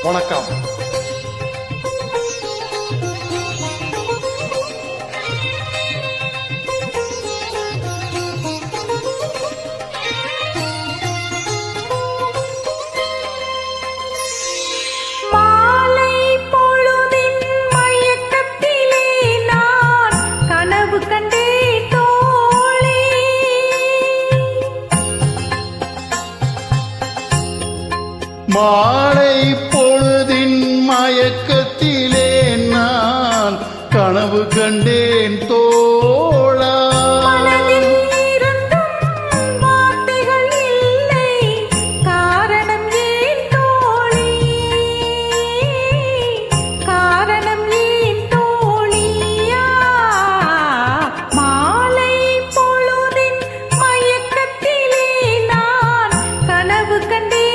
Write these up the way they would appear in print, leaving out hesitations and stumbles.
வணக்கம். மாலை பொழுதின் மயக்கத்திலே நான் கனவு கண்டேன் தோழா. வார்த்தைகள் இல்லை, காரணம் ஏன் தோழி, காரணம் ஏன் தோழியா? மாலை பொழுதின் மயக்கத்திலே நான் கனவு கண்டேன்.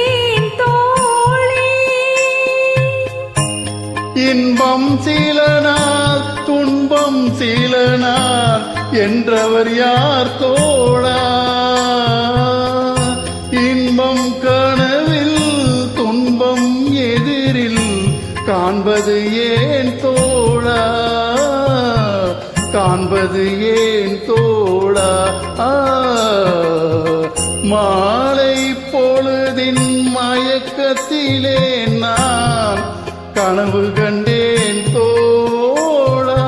இன்பம் சில நாள் துன்பம் சில நாள் என்றவர் யார் தோழா? இன்பம் கனவில் துன்பம் எதிரில் காண்பது ஏன் தோழா? காண்பது ஏன் தோழா? மாலை பொழுதின் மயக்கத்திலே நான் கனவு கண்டேன் தோழா.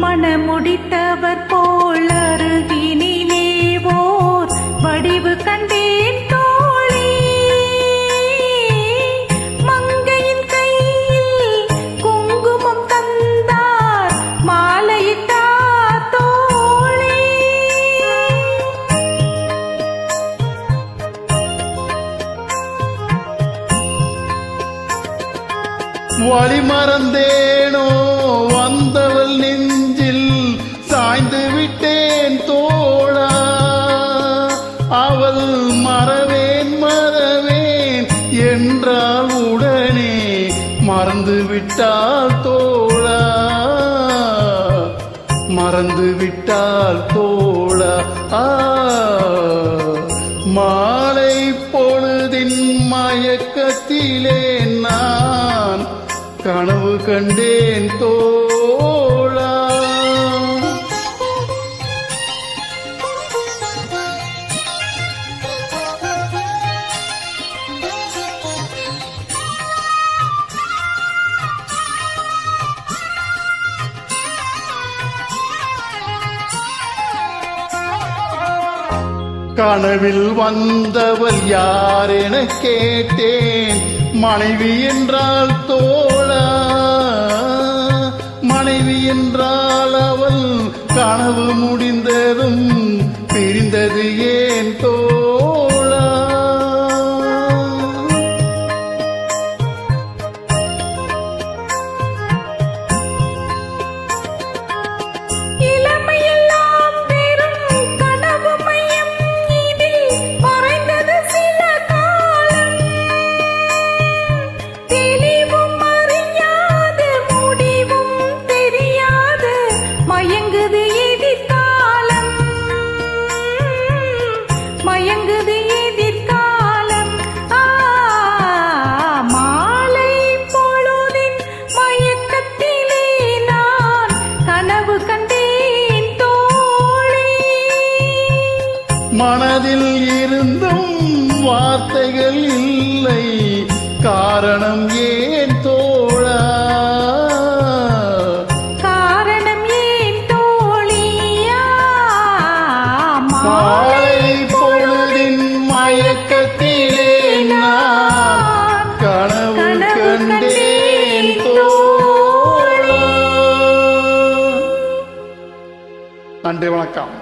மனமுடித்தவர் போல் அருகினிலே ஓர் வடிவு கண்டேன் தோழி. மங்கையின் கையில் குங்குமம் தந்தார், மாலையிட்டார் தோழி. வழி மறந்தேனோ வந்தவள் நெஞ்சில் சாய்ந்து விட்டேன் தோழா. அவள் மறவேன் மறவேன் என்றால் உடனே மறந்து விட்டாள் தோழா. மறந்து விட்டாள் தோழா. மாலை பொழுதின் மயக்கத்திலே நான் கனவு கண்டேன் தோழா. கனவில் வந்தவள் யார் என கேட்டேன். மனைவி என்றால் தோழா. மனைவி என்றால் அவள் கனவு முடிந்ததும் பிரிந்தது ஏன் தோழா? மனதில் இருந்தும் வார்த்தைகள் இல்லை, காரணம் ஏன் தோழா? காரணம் ஏன் தோழியா? மாலை பொழுதின் மயக்கத்திலே நான் கனவு கண்டேன் தோழா. நன்றி, வணக்கம்.